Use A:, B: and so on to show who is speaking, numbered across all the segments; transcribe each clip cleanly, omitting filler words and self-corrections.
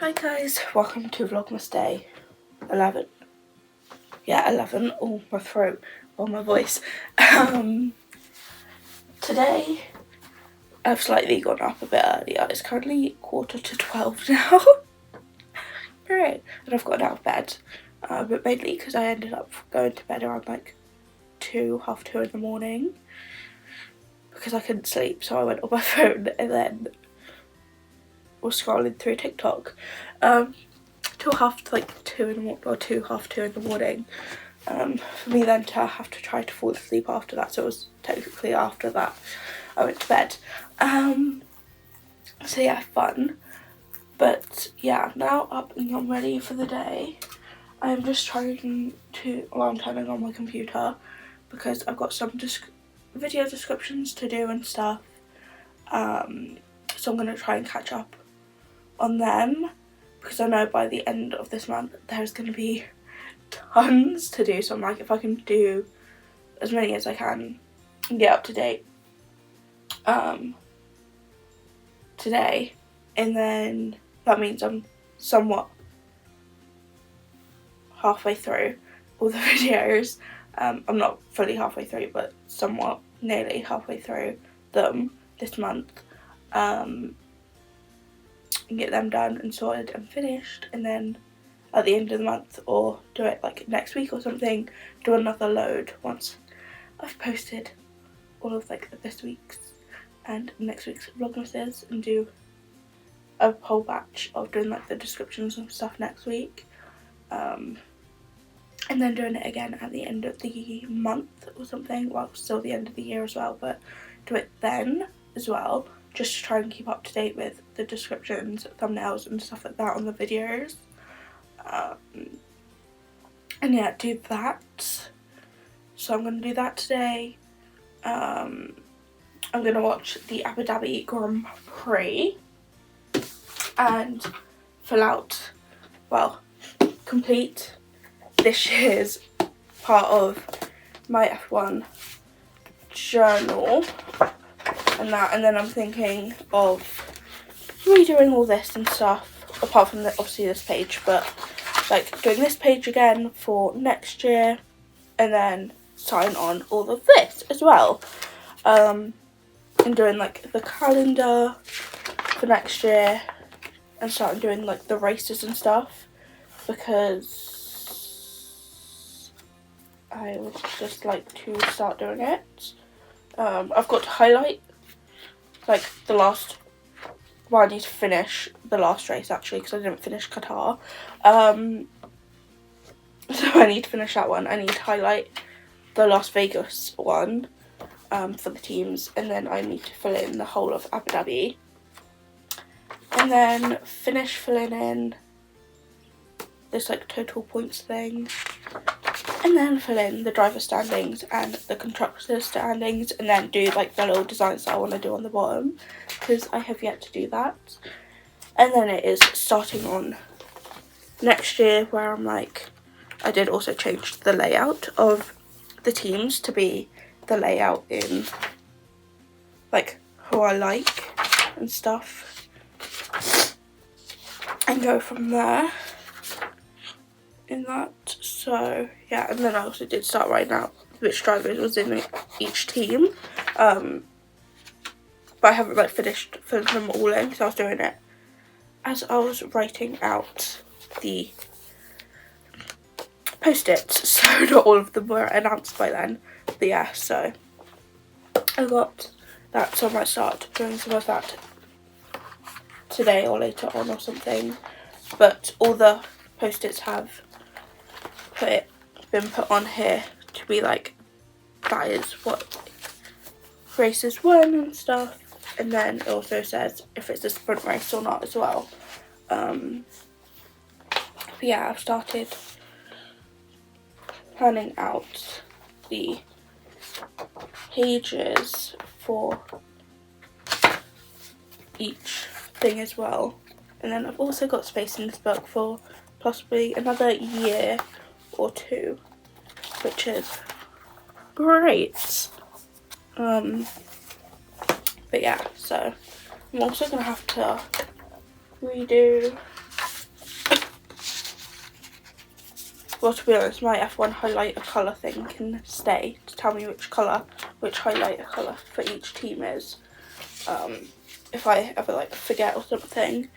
A: Hi guys, welcome to Vlogmas day 11. Yeah, 11. Oh, my throat, or my voice. Today I've slightly gone up a bit earlier. It's currently 11:45 now. Great. And I've gotten out of bed, but mainly because I ended up going to bed around like 2:30 in the morning because I couldn't sleep, so I went on my phone and then was scrolling through TikTok till like 2 in the morning, or 2:30 in the morning. For me then to have to try to fall asleep after that, so it was technically after that I went to bed. So yeah, fun. But yeah, now up and I'm ready for the day. I'm just trying to, well, I'm turning on my computer because I've got some video descriptions to do and stuff. So I'm going to try and catch up on them because I know by the end of this month there's going to be tons to do. So I'm like, if I can do as many as I can and get up to date today, and then that means I'm somewhat halfway through all the videos. I'm not fully halfway through, but somewhat nearly halfway through them this month, and get them done and sorted and finished, and then at the end of the month, or do it like next week or something, do another load once I've posted all of like this week's and next week's vlogmases, and do a whole batch of doing like the descriptions and stuff next week, and then doing it again at the end of the month or something. Well, still the end of the year as well, but do it then as well, just to try and keep up to date with the descriptions, thumbnails and stuff like that on the videos. And yeah, do that. So I'm going to do that today. I'm going to watch the Abu Dhabi Grand Prix and fill out, well, complete this year's part of my F1 journal and that, and then I'm thinking of redoing all this and stuff, apart from obviously this page, but like doing this page again for next year, and then sign on all of this as well, and doing like the calendar for next year and starting doing like the races and stuff, because I would just like to start doing it. I've got to highlight like the last, well, I need to finish the last race actually because I didn't finish Qatar, so I need to finish that one. I need to highlight the Las Vegas one for the teams, and then I need to fill in the whole of Abu Dhabi, and then finish filling in this like total points thing, and then fill in the driver standings and the constructor standings, and then do like the little designs that I want to do on the bottom, because I have yet to do that. And then it is starting on next year, where I'm like, I did also change the layout of the teams to be the layout in like who I like and stuff, and go from there in that. So yeah, and then I also did start writing out which drivers was in each team, but I haven't like finished filling them all in, because I was doing it as I was writing out the post-its, so not all of them were announced by then. But yeah, so I got that, so I might start doing some of that today or later on or something, but all the post-its have been put on here to be like, that is what races won and stuff, and then it also says if it's a sprint race or not as well. But yeah, I've started planning out the pages for each thing as well, and then I've also got space in this book for possibly another year or two, which is great. But yeah, so I'm also gonna have to redo well, to be honest, my F1 highlighter colour thing can stay to tell me which highlighter colour for each team is, if I ever like forget or something.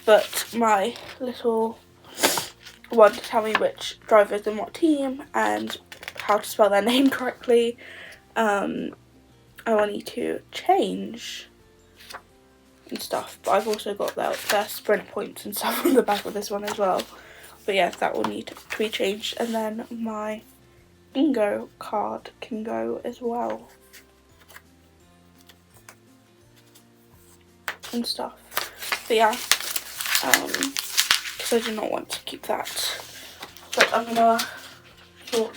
A: But my little one to tell me which driver's in what team and how to spell their name correctly, I will need to change and stuff. But I've also got their sprint points and stuff on the back of this one as well. But yeah, that will need to be changed. And then my bingo card can go as well. And stuff. But yeah, because I do not want to keep that. But I'm gonna sort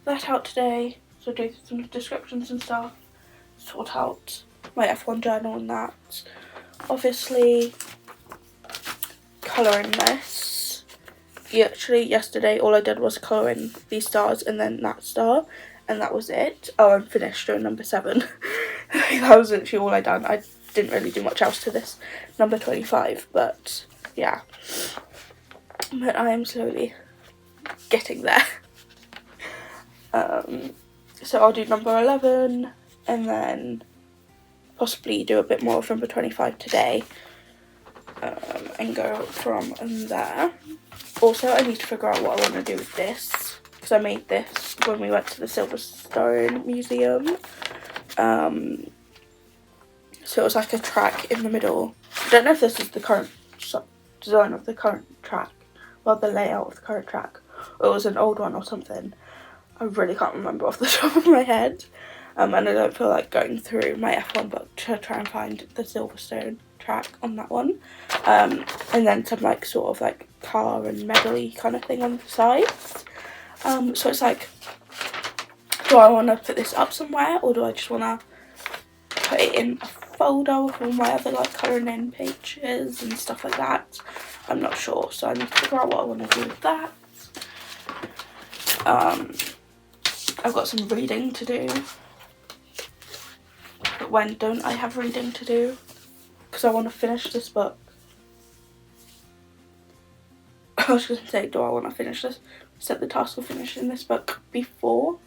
A: that out today. So do some descriptions and stuff. Sort out my F1 journal and that. Obviously, colouring this. Actually, yesterday all I did was colour in these stars and then that star, and that was it. Oh, I'm finished on number 7. That was literally all I done. I didn't really do much else to this number 25, but yeah. But I am slowly getting there. So I'll do number 11 and then possibly do a bit more of number 25 today, and go from there. Also, I need to figure out what I want to do with this, because I made this when we went to the Silverstone Museum. So it was like a track in the middle. I don't know if this is the current design of the current track, well, the layout of the current track, or it was an old one or something. I really can't remember off the top of my head. And I don't feel like going through my F1 book to try and find the Silverstone track on that one. And then some like sort of like car and medley kind of thing on the sides. So it's like, do I want to put this up somewhere, or do I just want to put it in a folder with all my other like colouring in pages and stuff like that? I'm not sure, so I need to figure out what I want to do with that. I've got some reading to do. But when don't I have reading to do? Because I want to finish this book. I was going to say, do I want to finish this? Set the task of finishing this book before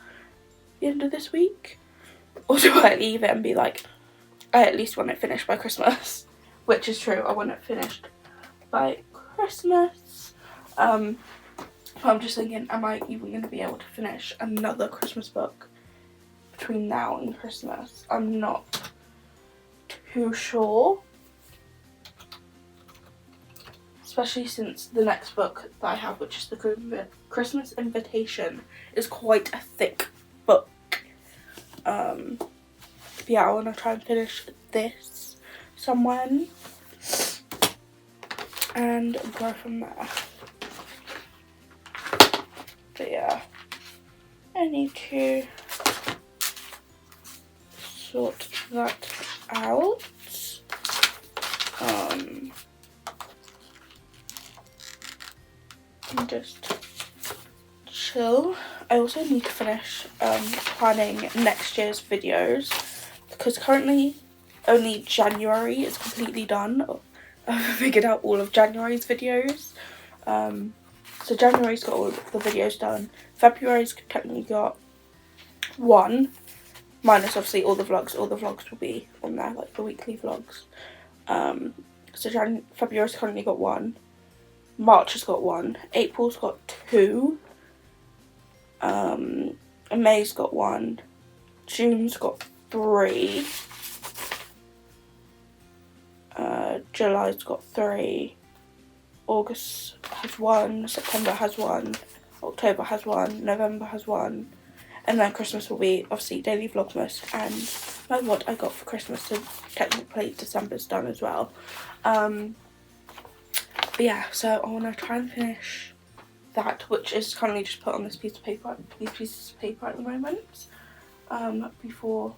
A: the end of this week? Or do I leave it and be like, I at least want it finished by Christmas? Which is true, I want it finished by Christmas. I'm just thinking, am I even going to be able to finish another Christmas book between now and Christmas? I'm not too sure. Especially since the next book that I have, which is the Christmas Invitation, is quite a thick book. Yeah, I want to try and finish this somewhere and go from there. But yeah, I need to sort that out. And just chill. I also need to finish planning next year's videos, because currently only January is completely done. I've figured out all of January's videos. So January's got all of the videos done. February's technically got 1, minus obviously all the vlogs. All the vlogs will be on there, like the weekly vlogs. So February's currently got 1. March has got 1. April's got 2. May's got 1. June's got 3. July's got 3. August has 1, September has 1, October has 1, November has 1, and then Christmas will be obviously daily Vlogmas and my what I got for Christmas, so technically December's done as well. But yeah, so I want to try and finish that, which is currently just put on this piece of paper, these pieces of paper at the moment, before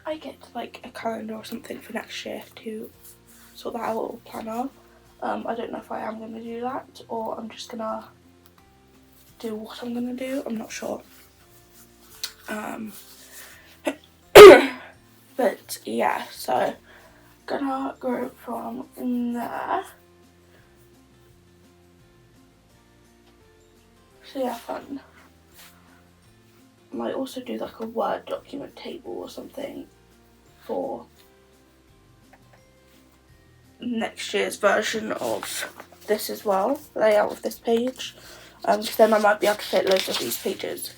A: I get like a calendar or something for next year to sort that out, or planner. I don't know if I am going to do that, or I'm just going to do what I'm going to do. I'm not sure. But yeah, so gonna go from there. So yeah, fun. Might also do like a Word document table or something for next year's version of this as well, layout of this page, because then I might be able to fit loads of these pages,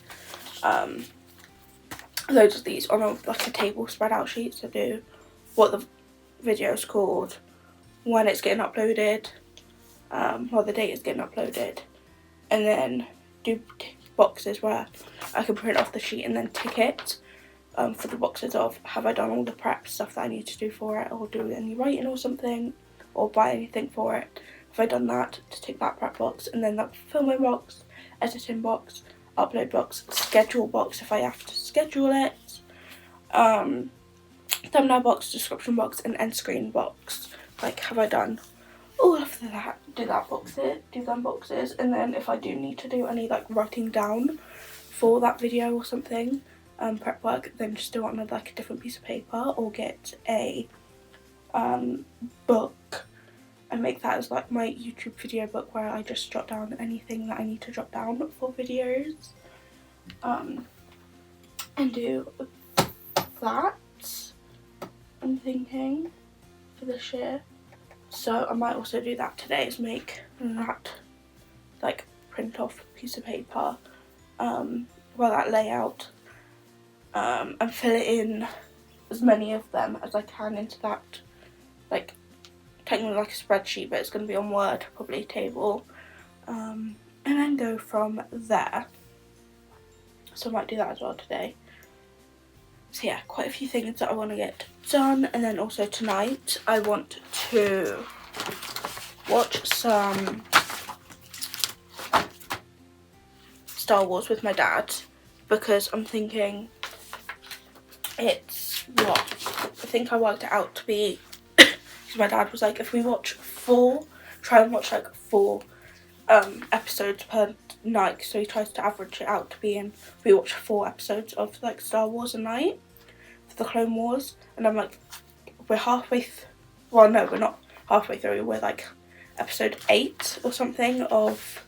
A: loads of these on like a table spread out sheet to do what the video is called, when it's getting uploaded, or the date is getting uploaded, and then do boxes where I can print off the sheet and then tick it for the boxes of have I done all the prep stuff that I need to do for it, or do any writing or something, or buy anything for it. Have I done that, to tick that prep box, and then that filming box, editing box, upload box, schedule box if I have to schedule it, thumbnail box, description box, and end screen box. Like, have I done all of that? Do them boxes, and then if I do need to do any like writing down for that video or something, prep work, then just do it on like a different piece of paper, or get a book and make that as like my YouTube video book where I just jot down anything that I need to jot down for videos, and do that, I'm thinking, for this year. So I might also do that today, is make that like print off piece of paper, that layout, and fill it in as many of them as I can into that, like technically like a spreadsheet, but it's going to be on Word, probably table, and then go from there. So I might do that as well today. So yeah, quite a few things that I want to get done, and then also tonight I want to watch some Star Wars with my dad, because I'm thinking it's what I think I worked it out to be, because my dad was like, if we watch try and watch like 4 episodes per night, so he tries to average it out to be in, we watch 4 episodes of like Star Wars a night for the Clone Wars, and I'm like, we're halfway well no, we're not halfway through, we're like episode 8 or something of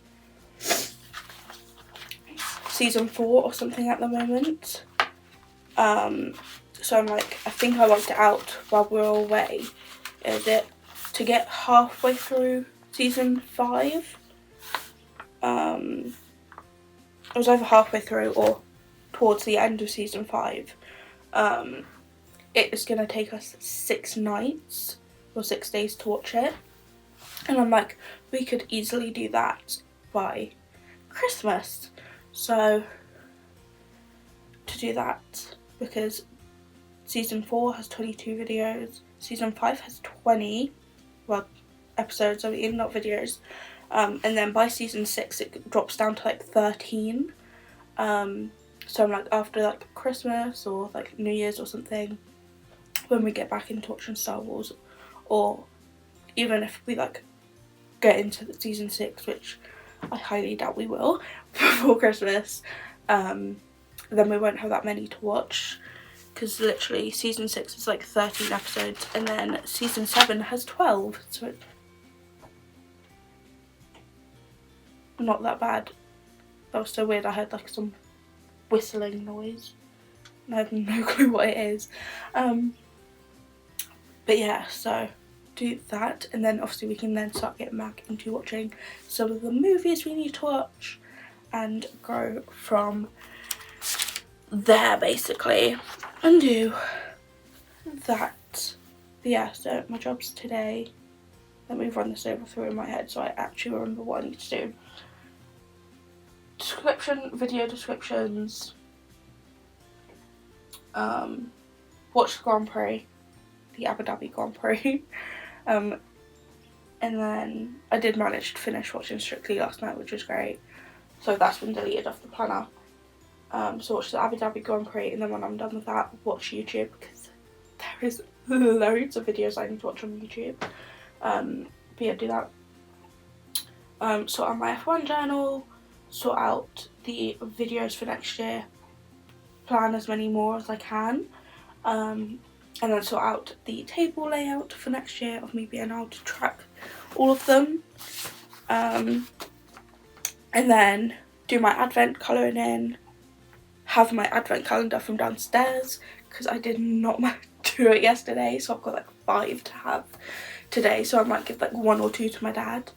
A: season 4 or something at the moment. So I'm like, I think I worked it out while we were away, is it to get halfway through season 5, it was either halfway through or towards the end of season 5, it is going to take us 6 nights or 6 days to watch it, and I'm like, we could easily do that by Christmas. So to do that, because season 4 has 22 videos, season 5 has 20, well, episodes, I mean, not videos, and then by season 6 it drops down to like 13, so I'm like, after like Christmas or like New Year's or something, when we get back into watching Star Wars, or even if we like get into the season 6, which I highly doubt we will, before Christmas, then we won't have that many to watch, because literally season 6 is like 13 episodes, and then season 7 has 12, so it's not that bad. That was so weird, I heard like some whistling noise, and I have no clue what it is. But yeah, so do that, and then obviously we can then start getting back into watching some of the movies we need to watch, and go from there basically, and do that. But yeah, so my jobs today, let me run this over through in my head so I actually remember what I need to do. Video descriptions, watch the Grand Prix, the Abu Dhabi Grand Prix, and then I did manage to finish watching Strictly last night, which was great, so that's been deleted off the planner. So watch the Abu Dhabi Grand Prix, and then when I'm done with that, watch YouTube, because there is loads of videos I need to watch on YouTube. But yeah, do that. Sort out my F1 journal, sort out the videos for next year, plan as many more as I can, and and then sort out the table layout for next year of me being able to track all of them. And then do my advent colouring in, have my advent calendar from downstairs because I did not do it yesterday, so I've got like 5 to have today, so I might give like 1 or 2 to my dad.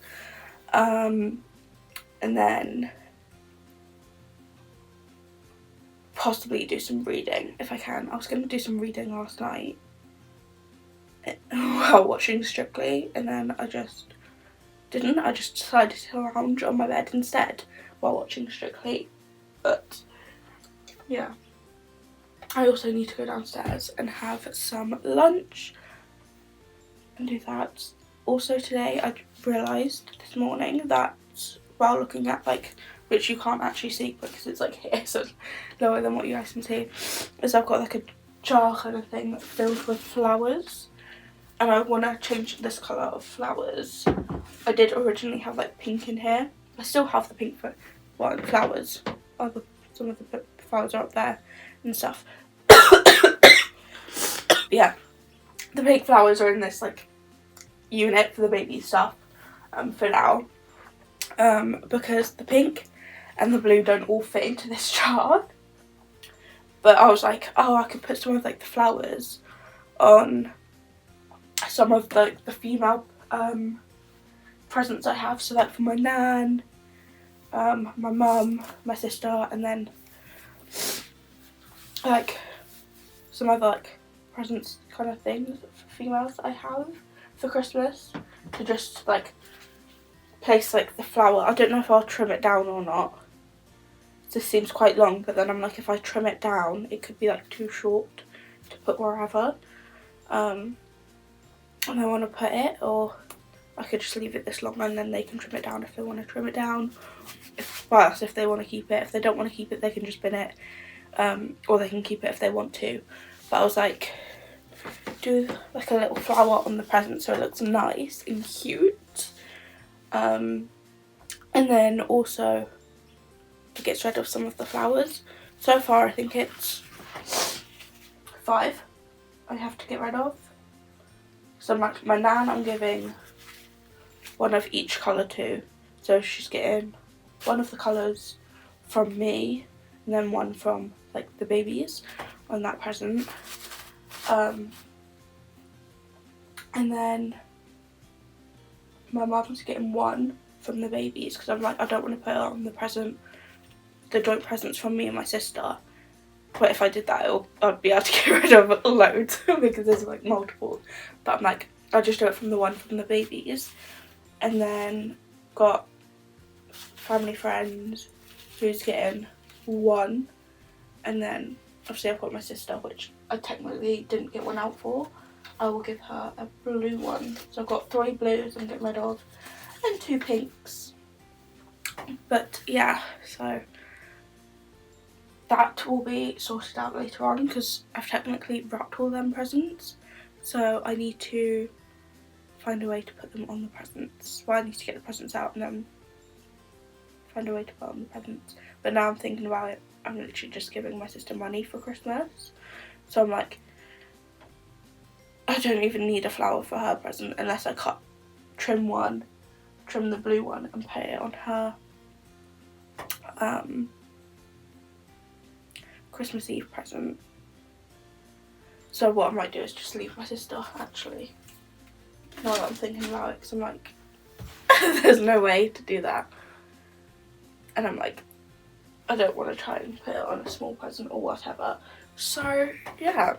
A: And then possibly do some reading if I can. I was going to do some reading last night while watching Strictly, and then I just didn't. I just decided to lounge on my bed instead while watching Strictly. But yeah, I also need to go downstairs and have some lunch and do that. Also today I realised this morning that while looking at like, which you can't actually see because it's like here, so it's lower than what you guys can see, is I've got like a jar kind of thing filled with flowers, and I want to change this colour of flowers. I did originally have like pink in here. I still have the pink flowers. Some of the flowers are up there and stuff. Yeah, the pink flowers are in this like unit for the baby stuff for now, because the pink and the blue don't all fit into this jar. But I was like, oh, I could put some of like the flowers on some of the female presents I have, so like for my nan, my mum, my sister, and then like some other like presents kind of things for females that I have for Christmas, to just like place like the flower. I don't know if I'll trim it down or not. This seems quite long, but then I'm like, if I trim it down it could be like too short to put wherever, and I want to put it, or I could just leave it this long and then they can trim it down if they want to trim it down. If they want to keep it. If they don't want to keep it, they can just bin it, or they can keep it if they want to. But I was like, do like a little flower on the present so it looks nice and cute, and then also it gets rid of some of the flowers. So far I think it's 5 I have to get rid of. So my nan I'm giving 1 of each colour to, so she's getting 1 of the colours from me and then 1 from like the babies on that present, and then my mum's getting 1 from the babies, because I'm like, I don't want to put it on the joint presents from me and my sister. But if I did that, I'd be able to get rid of loads because there's like multiple. But I'm like, I'll just do it from the 1 from the babies. And then got family friends who's getting 1. And then obviously I've got my sister, which I technically didn't get 1 out for. I will give her a blue one. So I've got 3 blues I'm getting rid of and 2 pinks. But yeah, so that will be sorted out later on because I've technically wrapped all them presents. So I need to find a way to put them on the presents. Well, I need to get the presents out and then find a way to put on the presents. But now I'm thinking about it, I'm literally just giving my sister money for Christmas. So I'm like, I don't even need a flower for her present unless I trim the blue one and put it on her Christmas Eve present. So what I might do is just leave my sister, actually, now that I'm thinking about it, because I'm like, there's no way to do that. And I'm like, I don't want to try and put it on a small present or whatever. So yeah.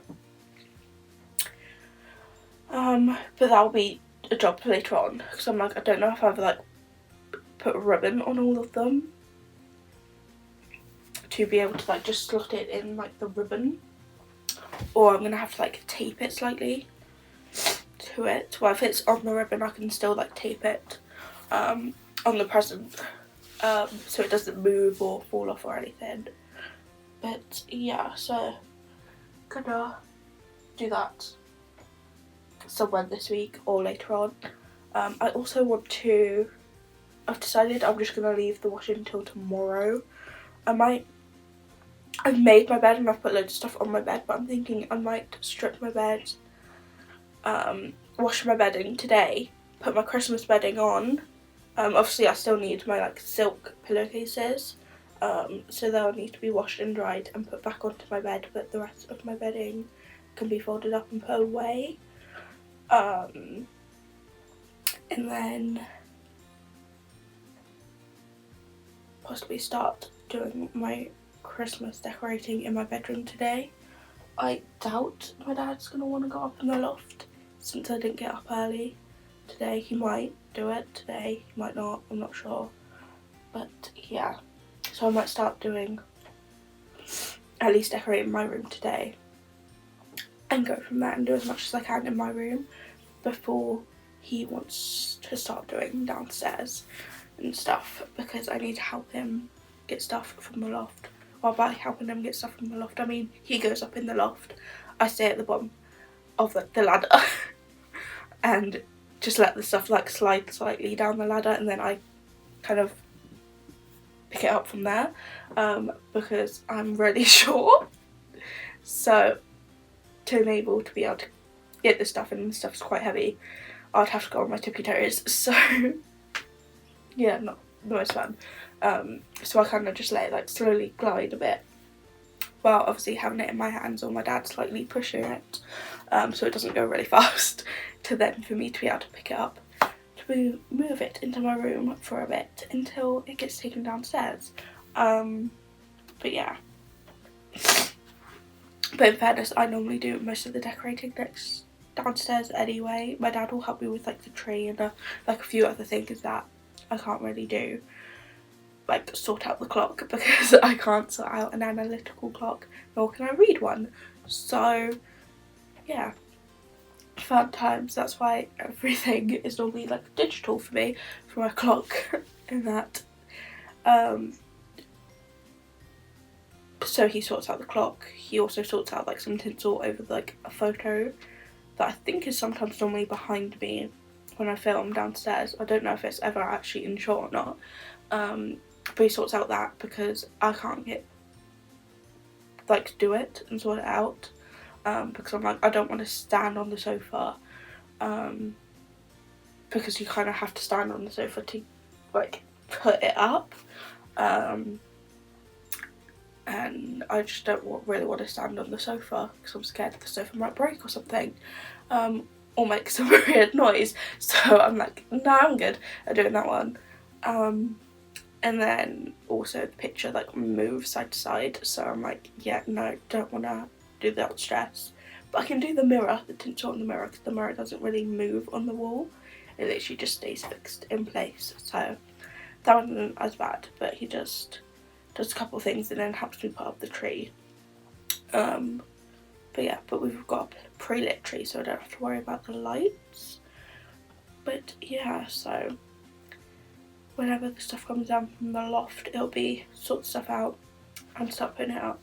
A: But that'll be a job later on, because I'm like, I don't know if I've like put a ribbon on all of them to be able to like just slot it in like the ribbon, or I'm gonna have to like tape it slightly to it. Well, if it's on the ribbon I can still like tape it on the present, so it doesn't move or fall off or anything. But yeah, so gonna do that somewhere this week or later on. I also want to, I've decided I'm just gonna leave the washing until tomorrow. I've made my bed and I've put loads of stuff on my bed, but I'm thinking I might strip my bed wash my bedding today, put my Christmas bedding on. Obviously I still need my like silk pillowcases, so they'll need to be washed and dried and put back onto my bed, but the rest of my bedding can be folded up and put away. And then possibly start doing my Christmas decorating in my bedroom today. I doubt my dad's gonna want to go up in the loft since I didn't get up early today. He might do it today, he might not, I'm not sure. But yeah, so I might start doing, at least decorating my room today, and go from there and do as much as I can in my room before he wants to start doing downstairs and stuff, because I need to help him get stuff from the loft. Well, by helping him get stuff from the loft, I mean he goes up in the loft, I stay at the bottom of the ladder and just let the stuff like slide slightly down the ladder, and then I kind of pick it up from there, because I'm really short. So to enable to be able to get this stuff, and the stuff's quite heavy, I'd have to go on my tippy toes. So yeah, not the most fun. So I kind of just let it like slowly glide a bit, while obviously having it in my hands or my dad slightly pushing it, so it doesn't go really fast, to then for me to be able to pick it up, to move it into my room for a bit until it gets taken downstairs. But yeah. But in fairness, I normally do most of the decorating downstairs anyway. My dad will help me with like the tree and like a few other things that I can't really do, like sort out the clock, because I can't sort out an analytical clock, nor can I read one. So yeah, fun times. That's why everything is normally like digital for me, for my clock and that. So he sorts out the clock. He also sorts out like some tinsel over like a photo that I think is sometimes normally behind me when I film downstairs. I don't know if it's ever actually in shot or not, but he sorts out that because I can't do it and sort it out, because I'm like, I don't want to stand on the sofa, because you kind of have to stand on the sofa to like put it up, and I just don't really want to stand on the sofa because I'm scared the sofa might break or something, or make some weird noise. So I'm like, no, I'm good at doing that one. And then also the picture like moves side to side, so I'm like, yeah, no, don't want to do that stress. But I can do the mirror, the tinsel on the mirror, because the mirror doesn't really move on the wall, it literally just stays fixed in place. So that wasn't as bad, but he just does a couple of things and then helps me put up the tree. But yeah, but we've got a pre-lit tree, so I don't have to worry about the lights. But yeah, so whenever the stuff comes down from the loft, it'll be sort stuff out and start putting it up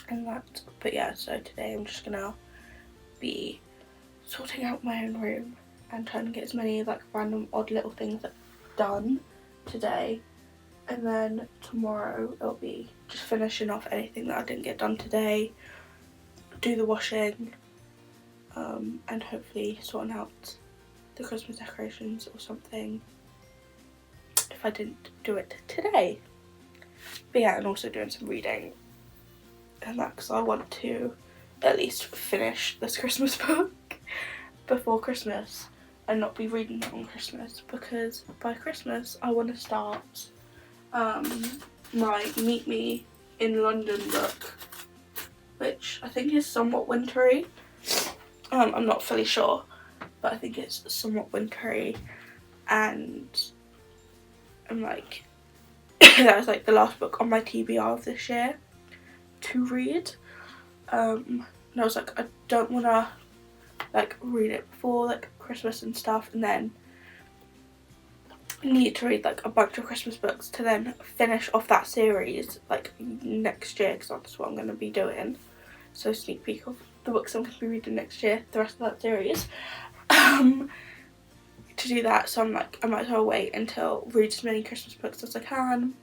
A: and that. But yeah, so today I'm just gonna be sorting out my own room and trying to get as many like random odd little things done today. And then tomorrow it'll be just finishing off anything that I didn't get done today, do the washing, and hopefully sorting out the Christmas decorations or something if I didn't do it today. But yeah, and also doing some reading and that, because I want to at least finish this Christmas book before Christmas and not be reading it on Christmas, because by Christmas I want to start my Meet Me in London book, which I think is somewhat wintry. I'm not fully sure, but I think it's somewhat wintry, and I'm like, that was like the last book on my TBR of this year to read. And I was like, I don't want to like read it before like Christmas and stuff, and then need to read like a bunch of Christmas books to then finish off that series like next year, because that's what I'm going to be doing. So sneak peek of the books I'm going to be reading next year, the rest of that series, to do that. So I'm like, I might as well wait until read as many Christmas books as I can,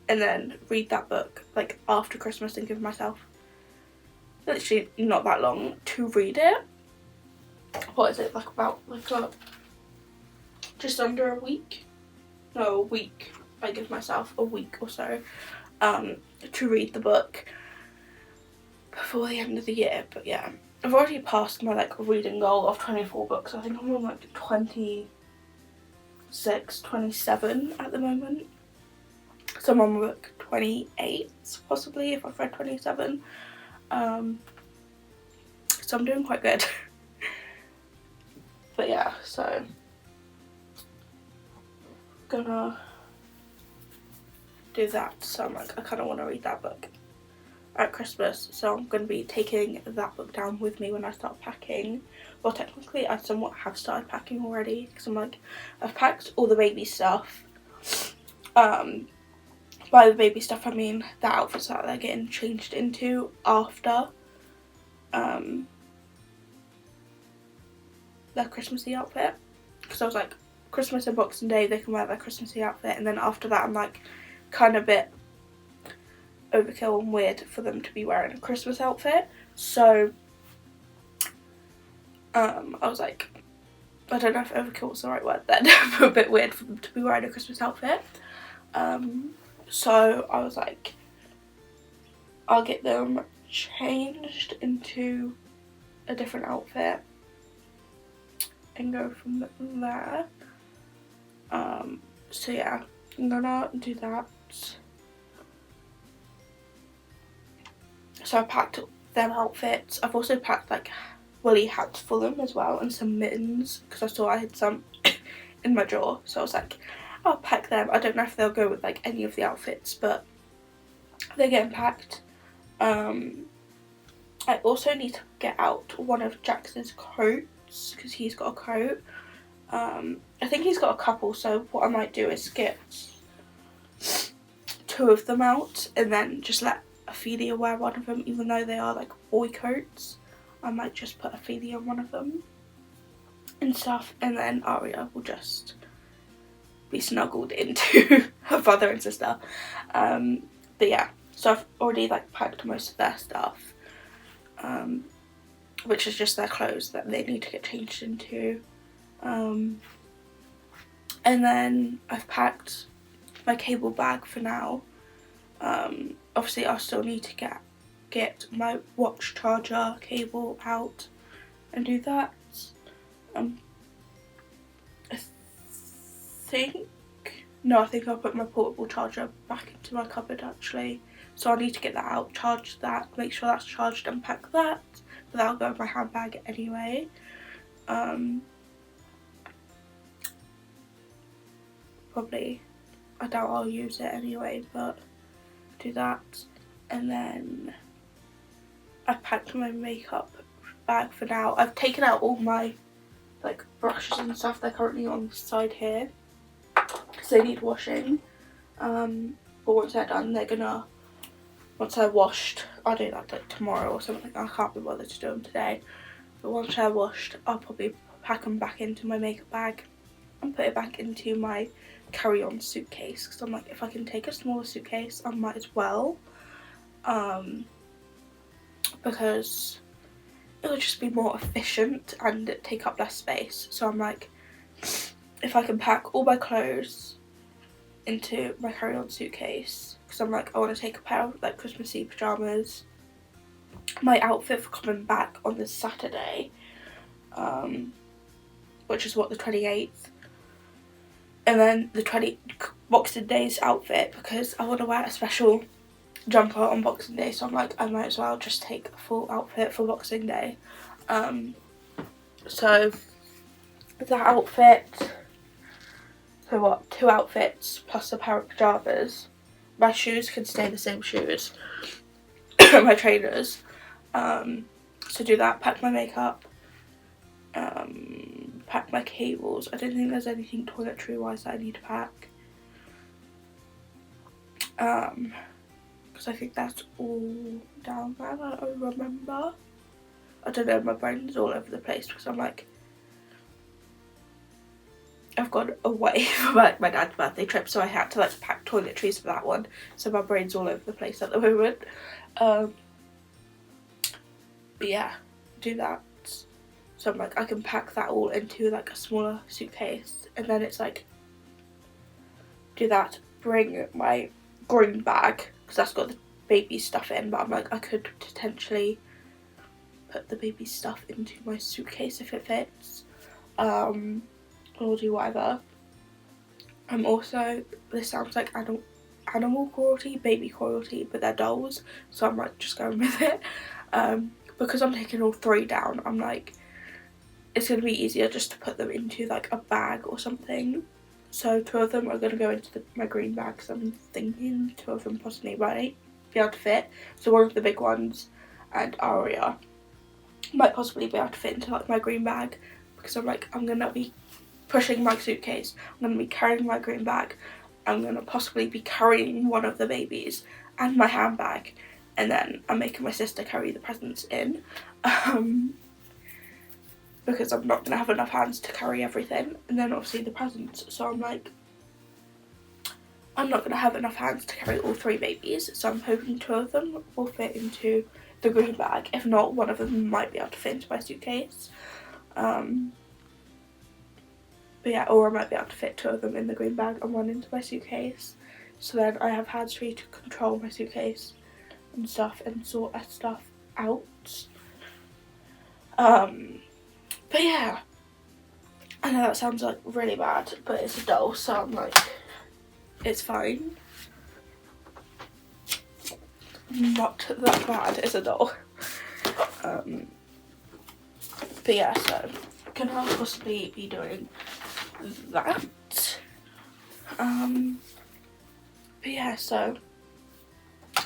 A: and then read that book like after Christmas and give myself literally not that long to read it. what is it, like about like just under a week? No, a week. I give myself a week or so to read the book before the end of the year. But yeah, I've already passed my like reading goal of 24 books. I think I'm on like 26, 27 at the moment. So I'm on book 28 possibly if I've read 27. So I'm doing quite good. But yeah, so gonna do that. So I'm like, I kind of want to read that book at Christmas, so I'm going to be taking that book down with me when I start packing. Well, technically I somewhat have started packing already, because I'm like, I've packed all the baby stuff. By the baby stuff I mean the outfits that they're getting changed into after their Christmassy outfit, because I was like, Christmas and Boxing Day they can wear their Christmassy outfit, and then after that I'm like, kind of a bit overkill and weird for them to be wearing a Christmas outfit. So I was like, I don't know if overkill was the right word then, but a bit weird for them to be wearing a Christmas outfit. So I was like, I'll get them changed into a different outfit and go from there. So yeah, I'm gonna do that. So I packed them outfits. I've also packed like woolly hats for them as well, and some mittens, because I saw I had some in my drawer. So I was like, I'll pack them. I don't know if they'll go with like any of the outfits, but they're getting packed. I also need to get out one of Jax's coats, because he's got a coat. I think he's got a couple, so what I might do is get 2 of them out and then just let Ophelia wear one of them, even though they are like boy coats. I might just put Ophelia on one of them and stuff, and then Aria will just be snuggled into her brother and sister. But yeah, so I've already like packed most of their stuff, which is just their clothes that they need to get changed into. And then I've packed my cable bag for now. Obviously I still need to get my watch charger cable out and do that. I think I'll put my portable charger back into my cupboard actually. So I need to get that out, charge that, make sure that's charged and pack that. But that'll go in my handbag anyway. Probably, I doubt I'll use it anyway, but do that. And then I've packed my makeup bag for now. I've taken out all my like brushes and stuff. They're currently on the side here, so they need washing. But once they're done, once they're washed, I'll do that like tomorrow or something. I can't be bothered to do them today. But once they're washed, I'll probably pack them back into my makeup bag and put it back into my carry-on suitcase, because I'm like, if I can take a smaller suitcase I might as well, because it would just be more efficient and take up less space. So I'm like, if I can pack all my clothes into my carry-on suitcase, because I'm like, I want to take a pair of like Christmassy pyjamas, my outfit for coming back on this Saturday, which is what, the 28th, and then the Boxing Day's outfit, because I want to wear a special jumper on Boxing Day, so I'm like, I might as well just take a full outfit for Boxing Day. So that outfit, so what, 2 outfits plus a pair of pyjamas. My shoes can stay the same shoes, my trainers. So do that, pack my makeup, pack my cables. I don't think there's anything toiletry wise that I need to pack, because I think that's all down there that I remember. I don't know, my brain's all over the place, because I'm like, I've gone away for like my dad's birthday trip, so I had to like pack toiletries for that one, so my brain's all over the place at the moment. But yeah, do that. So I'm like, I can pack that all into like a smaller suitcase, and then it's like, do that, bring my green bag, because that's got the baby stuff in, but I'm like, I could potentially put the baby stuff into my suitcase if it fits, or do whatever. I'm also, this sounds like animal cruelty, baby cruelty, but they're dolls, so I'm like just going with it. Because I'm taking all 3 down, I'm like, it's going to be easier just to put them into like a bag or something. So 2 of them are going to go into my green bag, because I'm thinking 2 of them possibly might be able to fit. So one of the big ones and Aria might possibly be able to fit into like my green bag, because I'm like, I'm going to be pushing my suitcase, I'm going to be carrying my green bag, I'm going to possibly be carrying one of the babies and my handbag, and then I'm making my sister carry the presents in, because I'm not going to have enough hands to carry everything, and then obviously the presents. So I'm like, I'm not going to have enough hands to carry all 3 babies, so I'm hoping 2 of them will fit into the green bag. If not, one of them might be able to fit into my suitcase. But yeah, or I might be able to fit 2 of them in the green bag and 1 into my suitcase. So then I have hands free to control my suitcase and stuff and sort that stuff out. But yeah, I know that sounds like really bad, but it's a doll, so I'm like, it's fine. Not that bad, it's a doll. But yeah, so gonna possibly be doing that. But yeah, so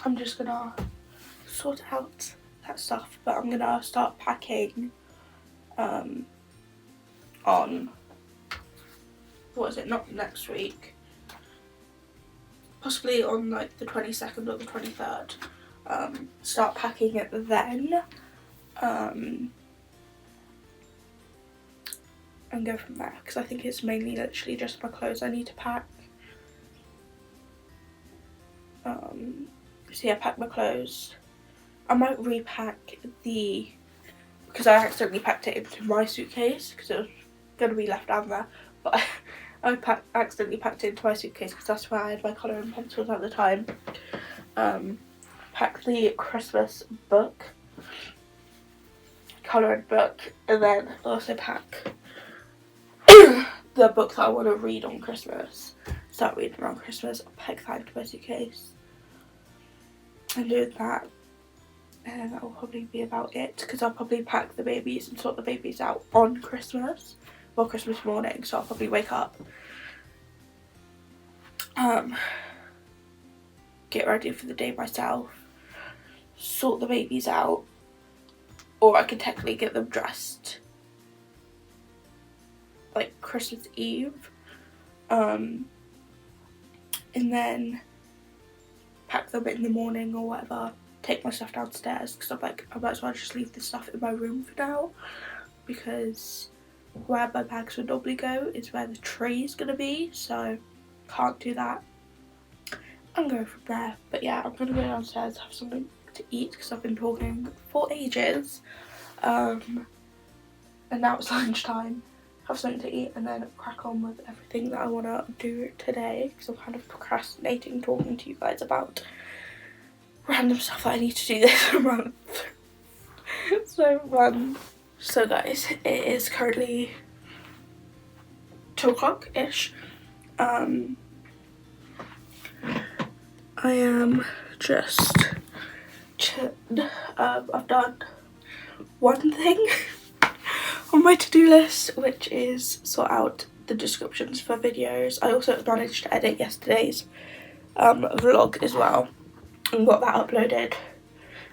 A: I'm just gonna sort out that stuff, but I'm gonna start packing on, what is it, not next week, possibly on like the 22nd or the 23rd, start packing it then, and go from there, because I think it's mainly literally just my clothes I need to pack. So yeah, pack my clothes. I might repack because I accidentally packed it into my suitcase, because it was going to be left down there, but I accidentally packed it into my suitcase because that's where I had my colouring pencils at the time. Pack the Christmas book, colouring book, and then also pack the book that I want to read on Christmas, start reading around Christmas. I'll pack that into my suitcase and do that, and that will probably be about it, because I'll probably pack the babies and sort the babies out on Christmas, well, Christmas morning, so I'll probably wake up, get ready for the day myself, sort the babies out, or I could technically get them dressed like Christmas Eve, and then pack them in the morning or whatever, take my stuff downstairs, because I'm like, I might as well just leave this stuff in my room for now, because where my bags would normally go is where the tree is going to be, so can't do that and go from there. But yeah, I'm going to go downstairs, have something to eat, because I've been talking for ages, and now it's lunchtime. Have something to eat and then crack on with everything that I want to do today, because I'm kind of procrastinating talking to you guys about random stuff that I need to do this month. So fun. So guys, it is currently 2 o'clock-ish. I am just chilled. I've done one thing on my to-do list, which is sort out the descriptions for videos. I also managed to edit yesterday's vlog as well and got that uploaded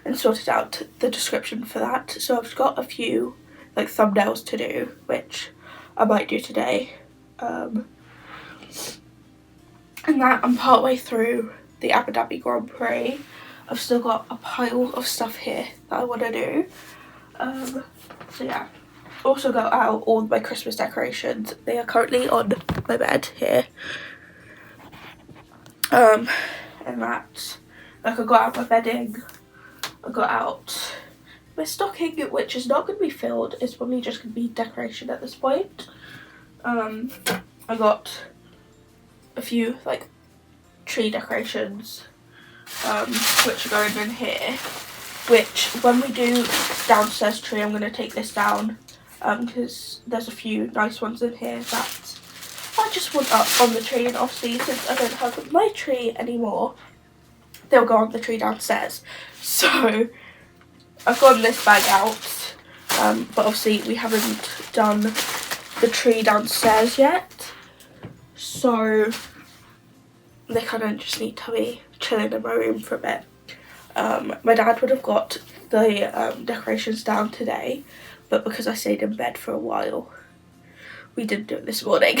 A: and sorted out the description for that. So I've got a few like thumbnails to do, which I might do today, and that I'm partway through the Abu Dhabi Grand Prix. I've still got a pile of stuff here that I want to do, so yeah. Also got out all my Christmas decorations. They are currently on my bed here, and that, like, I got out my bedding, I got out my stocking, which is not going to be filled, is probably just going to be decoration at this point. I got a few like tree decorations, which are going in here, which when we do downstairs tree, I'm going to take this down, because there's a few nice ones in here that I just want up on the tree, and obviously since I don't have my tree anymore, they'll go on the tree downstairs. So I've gotten this bag out, but obviously we haven't done the tree downstairs yet, so they kind of just need to be chilling in my room for a bit. My dad would have got the decorations down today, but because I stayed in bed for a while, we didn't do it this morning.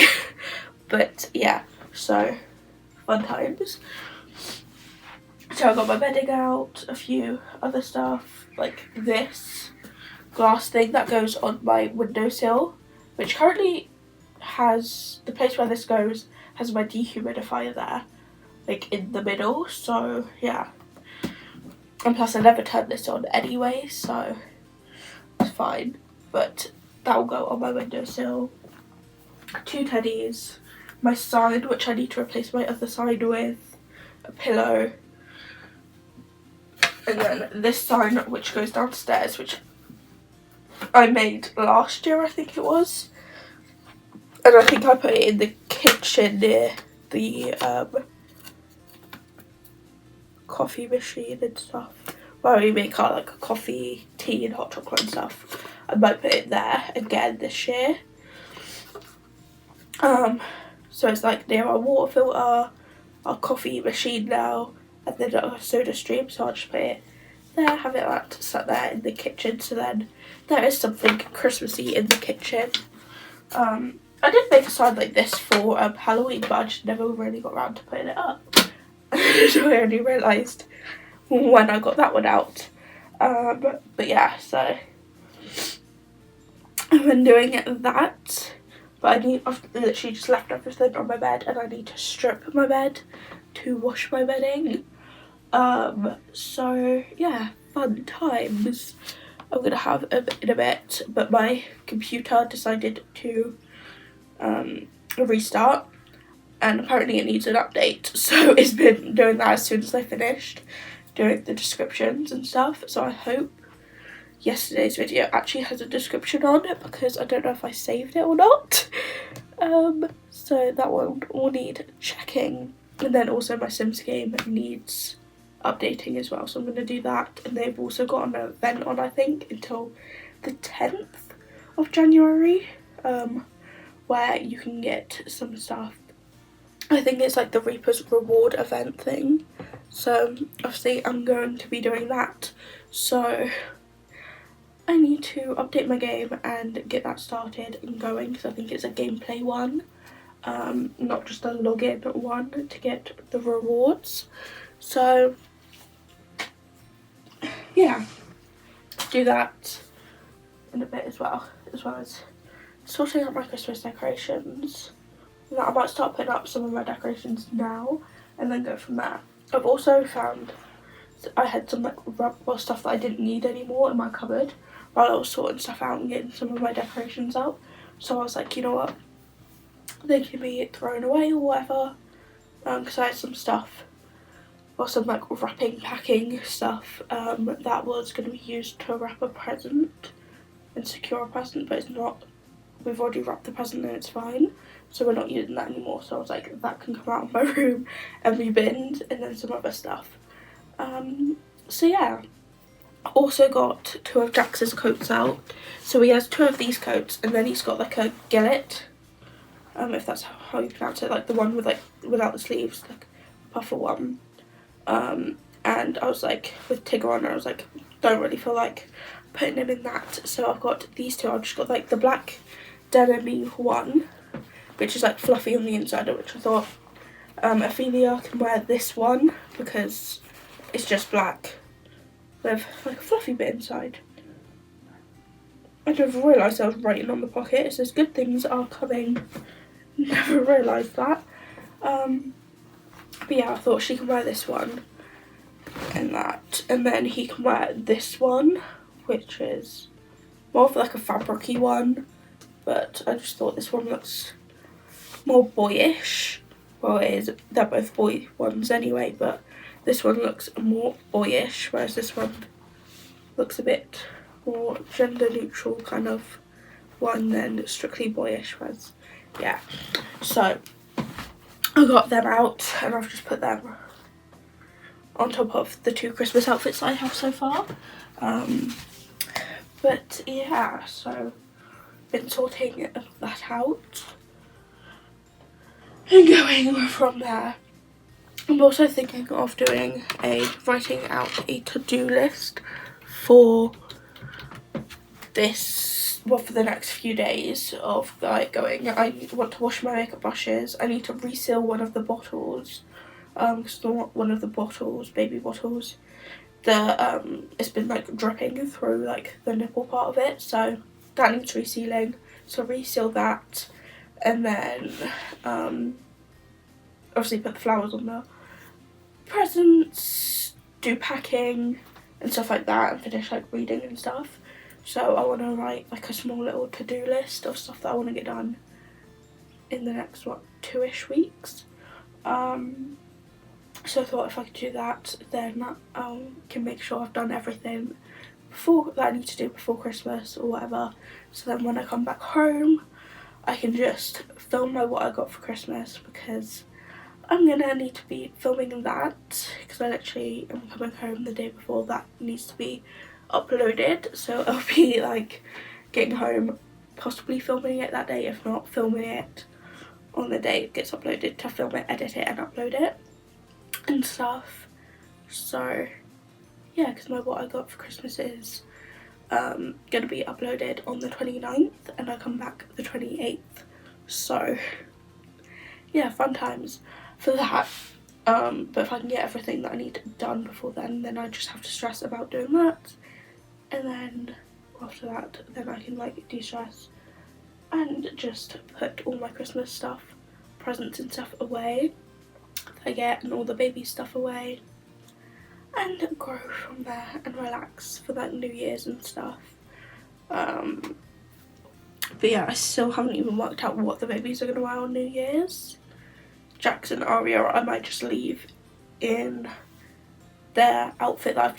A: But yeah, so fun times. So I got my bedding out, a few other stuff, like this glass thing that goes on my windowsill, which currently has, the place where this goes has my dehumidifier there, like in the middle, so yeah. And plus I never turn this on anyway, so it's fine. But that will go on my windowsill. 2 teddies, my sign, which I need to replace my other sign with, a pillow, and then this sign which goes downstairs, which I made last year, I think it was. And I think I put it in the kitchen near the coffee machine and stuff. Where we make our like coffee, tea and hot chocolate and stuff. I might put it there again this year. So it's like near our water filter, our coffee machine now, and then a soda stream, so I'll just put it there, have it that sat there in the kitchen, so then there is something Christmassy in the kitchen. I did make a sign like this for Halloween, but I just never really got around to putting it up. So I only realised when I got that one out. But yeah, so I've been doing that. But I've literally just left everything on my bed, and I need to strip my bed to wash my bedding. So yeah, fun times I'm gonna have in a bit, but my computer decided to restart, and apparently it needs an update, so it's been doing that as soon as I finished doing the descriptions and stuff. So I hope yesterday's video actually has a description on it, because I don't know if I saved it or not. So that one will need checking, and then also my Sims game needs updating as well, so I'm going to do that. And they've also got an event on, I think, until the 10th of January, where you can get some stuff. I think it's like the Reaper's Reward event thing, so obviously I'm going to be doing that, so I need to update my game and get that started and going, because I think it's a gameplay one, not just a login one to get the rewards. So yeah, do that in a bit as well as sorting out my Christmas decorations. That I might start putting up some of my decorations now and then go from there. I've also found I had some like stuff that I didn't need anymore in my cupboard while I was sorting stuff out and getting some of my decorations out. So I was like, you know what, they can be thrown away or whatever, because I had some stuff, or some like wrapping, packing stuff that was going to be used to wrap a present and secure a present, but it's not. We've already wrapped the present and it's fine, so we're not using that anymore. So I was like, that can come out of my room and be binned, and then some other stuff. So yeah, also got 2 of Jax's coats out. So he has 2 of these coats, and then he's got like a gillet, if that's how you pronounce it, like the one with like without the sleeves, like puffer one. And I was like, with Tigger on, I was like, don't really feel like putting him in that, so I've got these 2. I've just got like the black denim one, which is like fluffy on the inside, which I thought Ophelia can wear this one because it's just black with like a fluffy bit inside. I never realised I was writing on the pocket. It says good things are coming. Never realised that. But yeah, I thought she can wear this one and that, and then he can wear this one, which is more of like a fabric-y one, but I just thought this one looks more boyish. Well, it is, they're both boy ones anyway, but this one looks more boyish, whereas this one looks a bit more gender neutral kind of one than strictly boyish. Whereas, yeah, so I got them out and I've just put them on top of the 2 Christmas outfits I have so far. But yeah, so been sorting that out and going from there. I'm also thinking of doing writing out a to-do list for this, well, for the next few days of like going. I want to wash my makeup brushes. I need to reseal one of the bottles, because one of the bottles, baby bottles, it's been like dripping through like the nipple part of it, so that needs resealing. So reseal that, and then obviously put the flowers on the presents, do packing and stuff like that, and finish like reading and stuff. So I want to write like a small little to-do list of stuff that I want to get done in the next 2-ish weeks. So I thought if I could do that, then I can make sure I've done everything that I need to do before Christmas or whatever. So then when I come back home, I can just film what I got for Christmas, because I'm gonna need to be filming that, because I literally am coming home the day before that needs to be uploaded. So I'll be like getting home, possibly filming it that day, if not filming it on the day it gets uploaded, to film it, edit it and upload it and stuff. So yeah, because what I got for Christmas is gonna be uploaded on the 29th and I come back the 28th. So yeah, fun times for that. But if I can get everything that I need done before then I just have to stress about doing that, and then after that then I can like de-stress and just put all my Christmas stuff, presents and stuff away that I get, and all the baby stuff away, and grow from there and relax for like New Year's and stuff. But yeah, I still haven't even worked out what the babies are going to wear on New Year's. Jax and Aria, I might just leave in their outfit that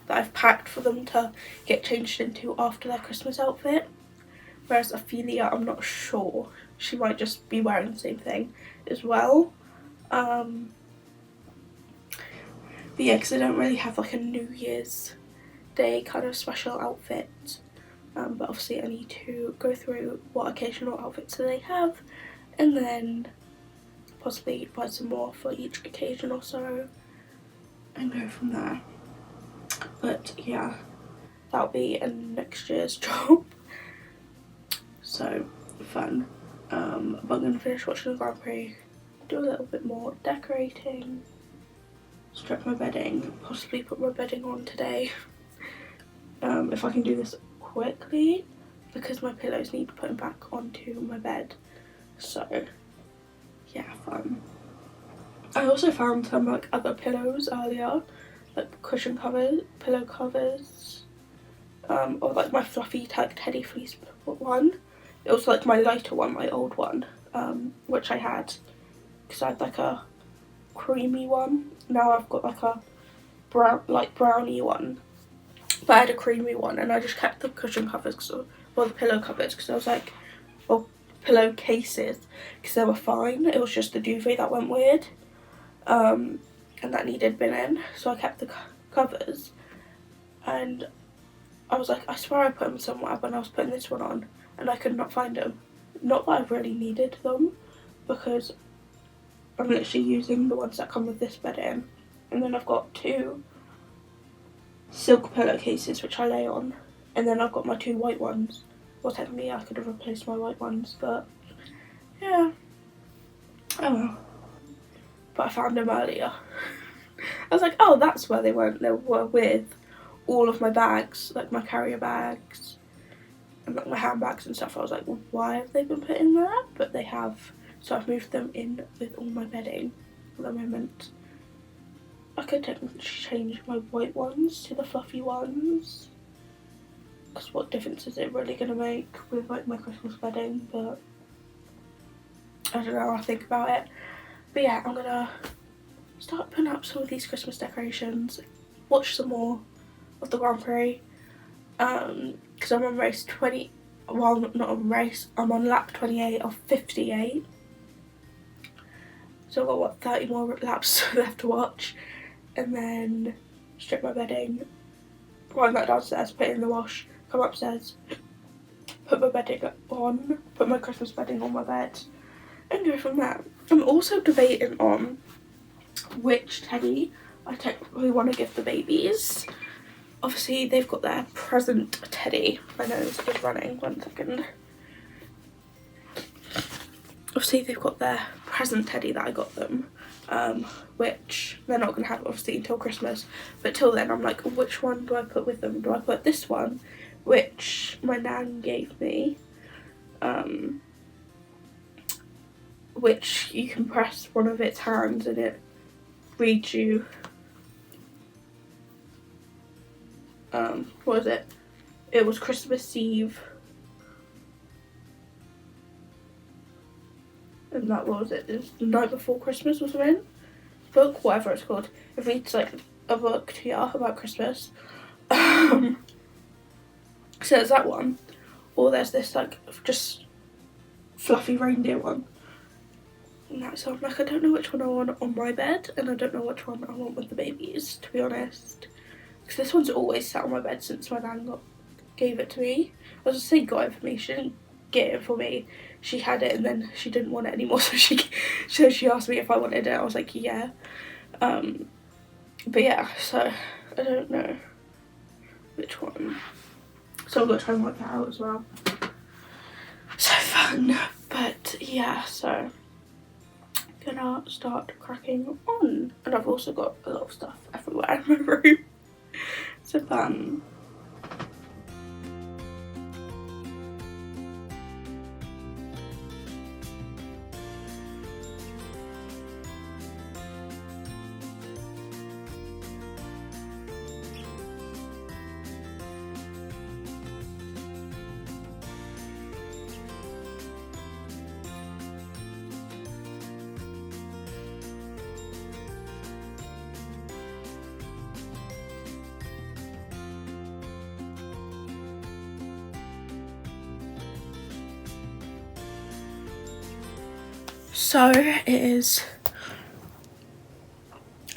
A: I've packed for them to get changed into after their Christmas outfit. Whereas Ophelia, I'm not sure. She might just be wearing the same thing as well. But yeah, because I don't really have like a New Year's Day kind of special outfit. But obviously I need to go through what occasional outfits do they have, and then possibly buy some more for each occasion or so, and go from there. But yeah, that'll be a next year's job. So fun. But I'm going to finish watching the Grand Prix, do a little bit more decorating, strip my bedding, possibly put my bedding on today. If I can do this quickly, because my pillows need putting back onto my bed. So yeah, fun. I also found some like other pillows earlier, like cushion covers, pillow covers, or like my fluffy teddy fleece one. It was like my lighter one, my old one, which I had, because I had like a creamy one. Now I've got like a brownie one, but I had a creamy one, and I just kept the cushion covers, or the pillow covers, because I was like, well, pillow cases, because they were fine. It was just the duvet that went weird, and that needed binning, so I kept the covers. And I was like, I swear I put them somewhere when I was putting this one on, and I could not find them. Not that I really needed them, because I'm literally using the ones that come with this bedding, and then I've got 2 silk pillowcases which I lay on, and then I've got my 2 white ones. Well, technically I could have replaced my white ones, but yeah, oh well. But I found them earlier. I was like, oh, that's where they went. They were with all of my bags, like my carrier bags and like my handbags and stuff. I was like, well, why have they been put in there? But they have, so I've moved them in with all my bedding for the moment. I could technically change my white ones to the fluffy ones, because what difference is it really going to make with like my Christmas wedding, but I don't know, I'll think about it. But yeah, I'm gonna start putting up some of these Christmas decorations, watch some more of the Grand Prix, because I'm on race 20, well not on race, I'm on lap 28 of 58, so I've got what, 30 more laps left to watch, and then strip my bedding, run that downstairs, put it in the wash, come upstairs, put my bedding on, put my Christmas bedding on my bed, and go from there. I'm also debating on which teddy I technically want to give the babies. Obviously they've got their present teddy. My nose is running, 1 second. Obviously they've got their present teddy that I got them, which they're not going to have obviously until Christmas, but till then I'm like, which one do I put with them? Do I put this one, which my nan gave me, which you can press one of its hands and it reads you, what was it? It was Christmas Eve, and that was it. It was the night before Christmas or something. Book, whatever it's called. It reads like a book to you about Christmas. So there's that one, or there's this like just fluffy reindeer one. And that's, so I'm like, I don't know which one I want on my bed, and I don't know which one I want with the babies, to be honest. Because this one's always sat on my bed since my nan gave it to me. I was just saying got it for me, she didn't get it for me. She had it and then she didn't want it anymore, so she asked me if I wanted it. I was like, yeah. But yeah, so I don't know which one. So I've got to try and work that out as well. So fun. But yeah, so gonna start cracking on, and I've also got a lot of stuff everywhere in my room. So fun. So it is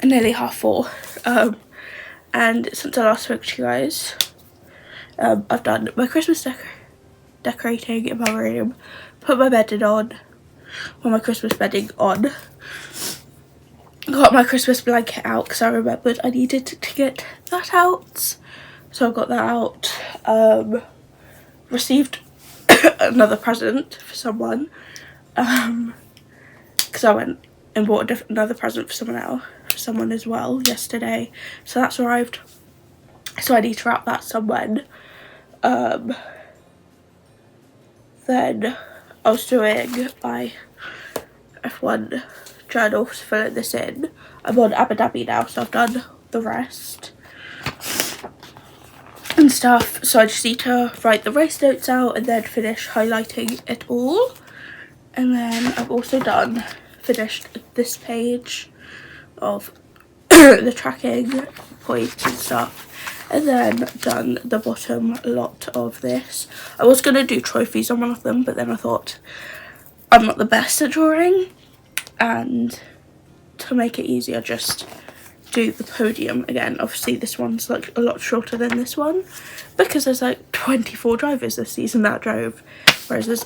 A: nearly 4:30, and since I last spoke to you guys, I've done my Christmas decorating in my room, put my bedding on, my Christmas bedding on, got my Christmas blanket out because I remembered I needed to get that out, so I got that out. Received another present for someone, because I went and bought another present for someone as well yesterday, so that's arrived, so I need to wrap that somewhere. Then I was doing my F1 journal, filling this in. I'm on Abu Dhabi now, so I've done the rest and stuff, so I just need to write the race notes out and then finish highlighting it all. And then I've also finished this page of the tracking points and stuff, and then done the bottom lot of this. I was going to do trophies on one of them, but then I thought I'm not the best at drawing, and to make it easier, just do the podium again. Obviously this one's like a lot shorter than this one because there's like 24 drivers this season that drove, whereas there's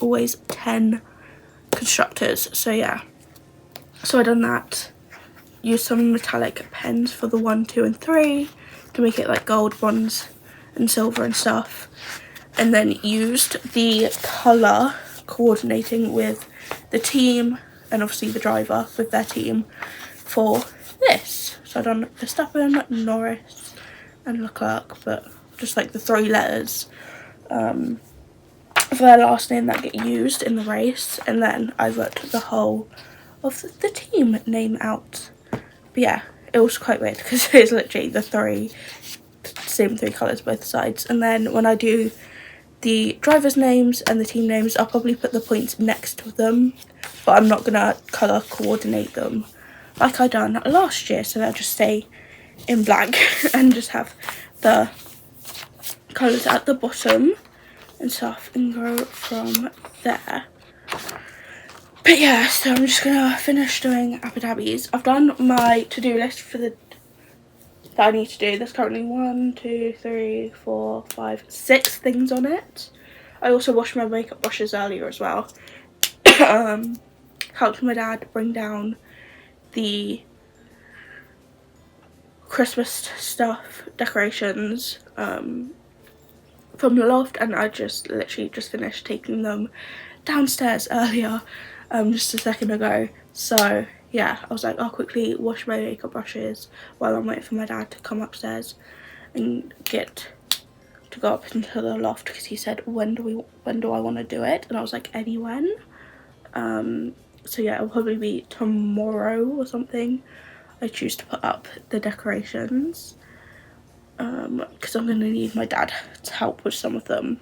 A: always 10 constructors. So yeah, so I done that, used some metallic pens for the 1, 2 and 3 to make it like gold, bronze and silver and stuff, and then used the colour coordinating with the team and obviously the driver with their team for this. So I done Verstappen, Norris and Leclerc, but just like the 3 letters for their last name that get used in the race, and then I wrote the whole of the team name out. But yeah, it was quite weird because it's literally the 3 same 3 colours both sides. And then when I do the drivers' names and the team names, I'll probably put the points next to them, but I'm not gonna colour coordinate them like I done last year, so they'll just stay in blank and just have the colours at the bottom and stuff and go from there. But yeah, so I'm just gonna finish doing Abu Dhabi's. I've done my to-do list for the that I need to do. There's currently 1, 2, 3, 4, 5, 6 things on it. I also washed my makeup brushes earlier as well. Helped my dad bring down the Christmas stuff, decorations from the loft, and I just literally just finished taking them downstairs earlier, just a second ago. So yeah, I was like, I'll quickly wash my makeup brushes while I'm waiting for my dad to come upstairs and get to go up into the loft, because he said, when do I want to do it? And I was like, any when. So yeah, it'll probably be tomorrow or something I choose to put up the decorations, because I'm going to need my dad to help with some of them.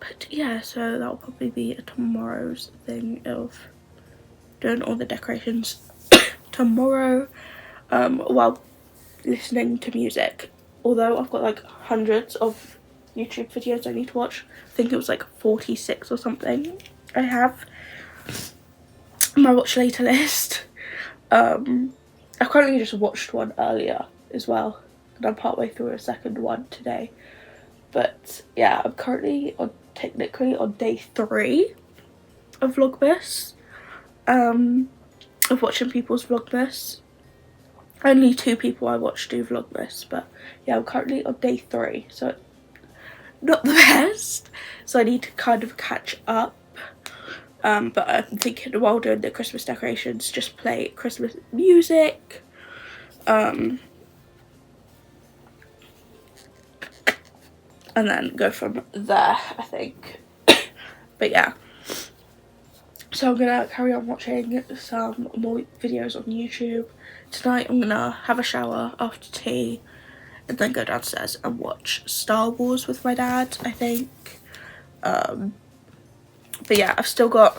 A: But yeah, so that'll probably be tomorrow's thing of doing all the decorations tomorrow, while listening to music. Although I've got like hundreds of YouTube videos I need to watch. I think it was like 46 or something I have on my watch later list. I currently just watched one earlier as well, and I'm partway through a second one today. But yeah, I'm currently technically on day 3 of Vlogmas, of watching people's Vlogmas. Only 2 people I watch do Vlogmas, but yeah, I'm currently on day 3, so not the best. So I need to kind of catch up. But I'm thinking while doing the Christmas decorations, just play Christmas music. And then go from there, I think. But yeah. So I'm gonna carry on watching some more videos on YouTube. Tonight I'm gonna have a shower after tea and then go downstairs and watch Star Wars with my dad, I think. But yeah, I've still got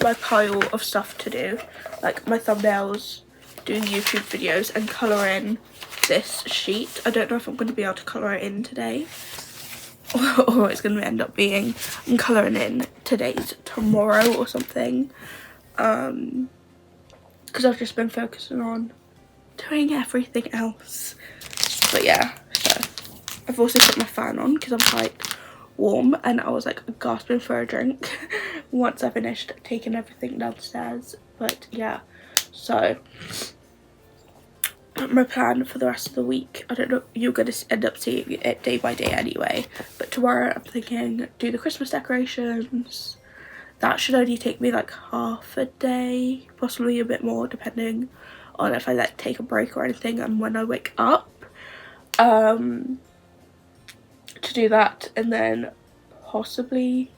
A: my pile of stuff to do, like my thumbnails, doing YouTube videos, and colour in this sheet. I don't know if I'm going to be able to colour it in today, or it's going to end up being I'm colouring in today's tomorrow or something, because I've just been focusing on doing everything else. But yeah, so I've also put my fan on because I'm quite warm, and I was like gasping for a drink once I finished taking everything downstairs. But yeah, so my plan for the rest of the week, I don't know, you're going to end up seeing it day by day anyway, but tomorrow I'm thinking do the Christmas decorations. That should only take me like half a day, possibly a bit more, depending on if I take a break or anything and when I wake up, to do that, and then possibly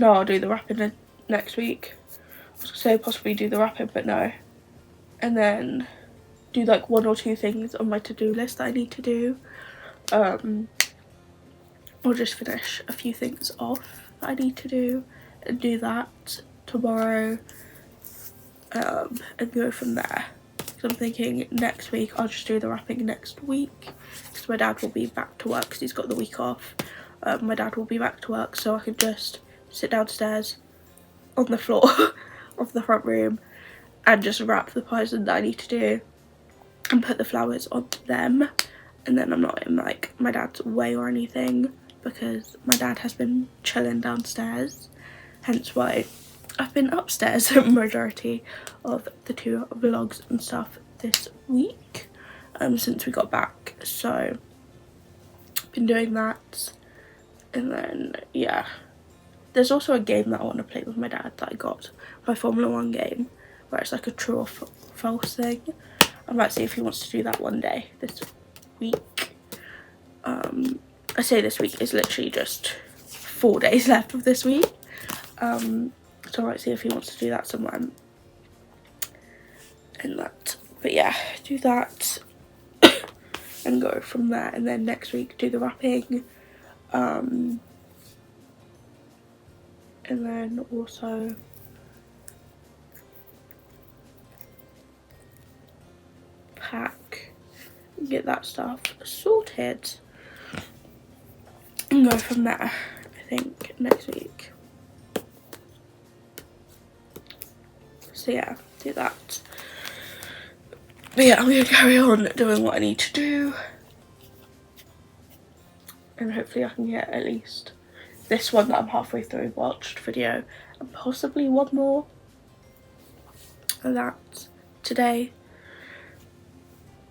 A: I'll do the wrapping next week. I was gonna say possibly do the wrapping, but no. And then do like 1 or 2 things on my to-do list that I need to do. Or just finish a few things off that I need to do and do that tomorrow, and go from there. So I'm thinking next week I'll just do the wrapping next week, because my dad will be back to work because he's got the week off. My dad will be back to work, so I can just sit downstairs on the floor of the front room and just wrap the pies that I need to do and put the flowers on them. And then I'm not in like my dad's way or anything, because my dad has been chilling downstairs, hence why I've been upstairs the majority of the 2 vlogs and stuff this week, since we got back. So been doing that. And then yeah, there's also a game that I want to play with my dad that I got, my Formula 1 game, where it's like a true or false thing. I might see if he wants to do that one day this week. I say this week, is literally just 4 days left of this week. So I might see if he wants to do that sometime. and that. But yeah, do that and go from there, and then next week do the wrapping, and then also pack and get that stuff sorted and go from there, I think, next week. So yeah, do that. But yeah, I'm gonna carry on doing what I need to do, and hopefully I can get at least this one that I'm halfway through watched video, and possibly one more of that today.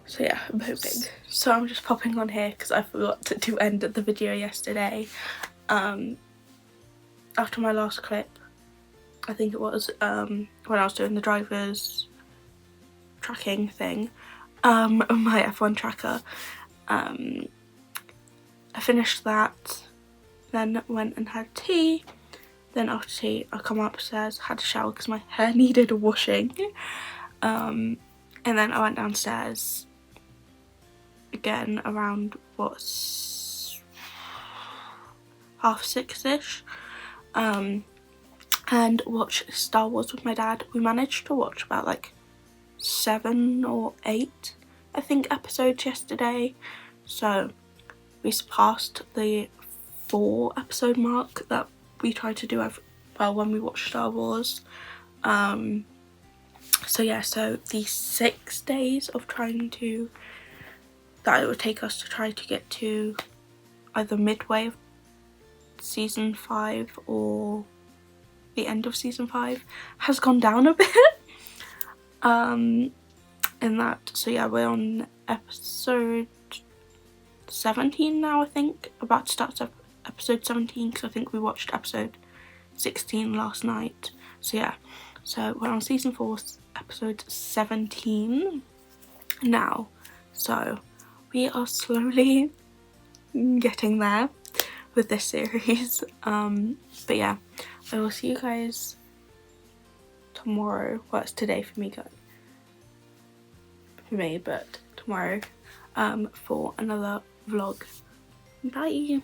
A: So yeah, I'm hoping. So I'm just popping on here because I forgot to end the video yesterday. After my last clip, I think it was, when I was doing the driver's tracking thing, on my F1 tracker, I finished that, then went and had tea. Then after tea, I come upstairs, had a shower because my hair needed washing, and then I went downstairs again around, what, 6:30ish, and watched Star Wars with my dad. We managed to watch about like 7 or 8, I think, episodes yesterday, so we surpassed the 4 episode mark that we tried to do when we watched Star Wars. So yeah, so the 6 days of trying to, that it would take us to try to get to either midway of season 5 or the end of season 5 has gone down a bit. In that, so yeah, we're on episode 17 now, I think, about to start episode 17 because I think we watched episode 16 last night. So yeah, so we're on season 4, episode 17 now, so we are slowly getting there with this series. But yeah, I will see you guys tomorrow. Well, it's today for me, but tomorrow, for another vlog. Bye.